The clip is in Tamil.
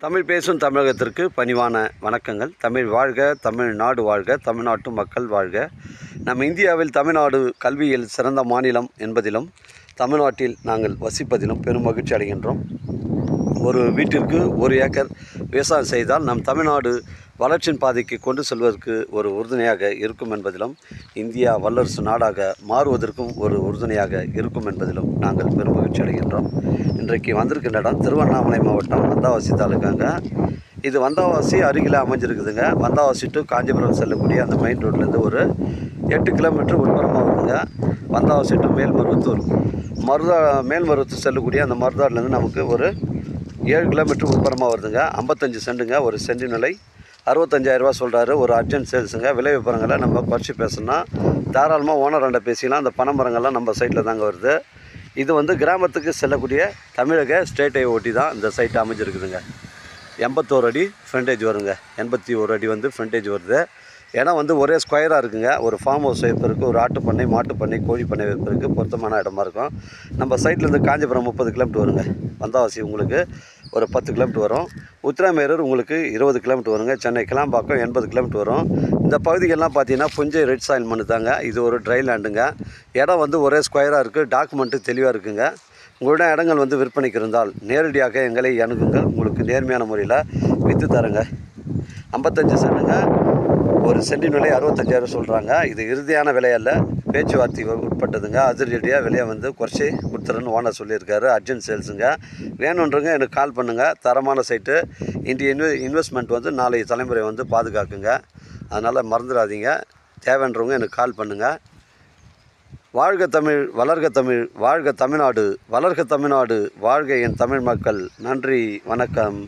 தமிழ் பேசும் தமிழகத்திற்கு பணிவான வணக்கங்கள். தமிழ் வாழ்க, தமிழ்நாடு வாழ்க, தமிழ்நாட்டு மக்கள் வாழ்க. நம் இந்தியாவில் தமிழ்நாடு கல்வியில் சிறந்த மாநிலம் என்பதிலும் தமிழ்நாட்டில் நாங்கள் வசிப்பதிலும் பெரும் மகிழ்ச்சி அடைகின்றோம். ஒரு வீட்டிற்கு 1 ஏக்கர் விவசாயம் செய்தால் நம் தமிழ்நாடு வளர்ச்சியின் பாதைக்கு கொண்டு செல்வதற்கு ஒரு உறுதுணையாக இருக்கும் என்பதிலும், இந்தியா வல்லரசு நாடாக மாறுவதற்கும் ஒரு உறுதுணையாக இருக்கும் என்பதிலும் நாங்கள் பெரும் மகிழ்ச்சி அடைகின்றோம். இன்றைக்கு வந்திருக்கின்ற இடம் திருவண்ணாமலை மாவட்டம் வந்தாவாசி தாலுக்காங்க. இது வந்தாவாசி அருகில் அமைஞ்சிருக்குதுங்க. வந்தாவாசி டு காஞ்சிபுரம் செல்லக்கூடிய அந்த மெயின் ரோட்லேருந்து ஒரு 8 கிலோமீட்டர் உட்புறமாக வருதுங்க. வந்தாவாசி டு மேல்மருவத்தூர் மேல்மருவத்தூர் செல்லக்கூடிய அந்த மருதாட்லேருந்து நமக்கு ஒரு 7 கிலோமீட்டர் உட்புறமாக வருதுங்க. 55 சென்ட்டுங்க. ஒரு சென்ட் நிலை 65,000 ரூபா சொல்கிறாரு. ஒரு அர்ஜென்ட் சேல்ஸுங்க. விலை விவரங்களை நம்ம குறைச்சி பேசணும்னா தாராளமாக ஓனர் பேசிக்கலாம். அந்த பனைமரங்கள்லாம் நம்ம சைட்டில் தாங்க வருது. இது வந்து கிராமத்துக்கு செல்லக்கூடிய தமிழக ஸ்டேட் ஹைவே ஒட்டி தான் இந்த சைட் அமைஞ்சிருக்குதுங்க. 81 அடி ஃப்ரண்டேஜ் வருங்க. 81 அடி வந்து ஃப்ரண்டேஜ் வருது. இடம் வந்து ஒரே ஸ்கொயராக இருக்குங்க. ஒரு ஃபார்ம் ஹவுஸ் வைப்பதற்கு, ஒரு ஆட்டு பண்ணை, மாட்டு பண்ணை, கோழி பண்ணை வைப்பதற்கு பொருத்தமான இடமா இருக்கும். நம்ம சைட்லேருந்து காஞ்சிபுரம் 30 கிலோமீட்டர் வருங்க. வந்தாவாசி உங்களுக்கு ஒரு 10 கிலோமீட்டர் வரும். உத்திரமேரூர் உங்களுக்கு 20 கிலோமீட்டர் வருங்க. சென்னை கிளாம்பாக்கம் 80 கிலோமீட்டர் வரும். இந்த பகுதிகள்லாம் பார்த்தீங்கன்னா புஞ்சை ரெட் சாயில் மண்ணு தாங்க. இது ஒரு ட்ரை லேண்டுங்க. இடம் வந்து ஒரே ஸ்கொயராக இருக்குது. டாக்குமெண்ட்டு தெளிவாக இருக்குங்க. உங்களிடம் இடங்கள் வந்து விற்பனைக்கு இருந்தால் நேரடியாக எங்களை அணுகுங்கள். உங்களுக்கு நேர்மையான முறையில் விற்று தரங்க. 55 சென்ட்டுங்க. ஒரு சென்ட் விலை 65,000 சொல்கிறாங்க. இது இறுதியான விலையல்ல, பேச்சுவார்த்தை உட்பட்டதுங்க. அதிரடியாக விலையை வந்து குறைச்சி கொடுத்துறேன்னு ஓனர் சொல்லியிருக்காரு. அர்ஜென்ட் சேல்ஸுங்க. வேணுன்றவங்க எனக்கு கால் பண்ணுங்கள். தரமான சைட்டு. இந்திய இன்வெஸ்ட்மெண்ட் வந்து நாளைய தலைமுறை வந்து பாதுகாக்குங்க. அதனால் மறந்துடாதீங்க. தேவைன்றவங்க எனக்கு கால் பண்ணுங்கள். வாழ்க தமிழ், வளர்க தமிழ், வாழ்க தமிழ்நாடு, வளர்க தமிழ்நாடு, வாழ்க என் தமிழ் மக்கள். நன்றி, வணக்கம்.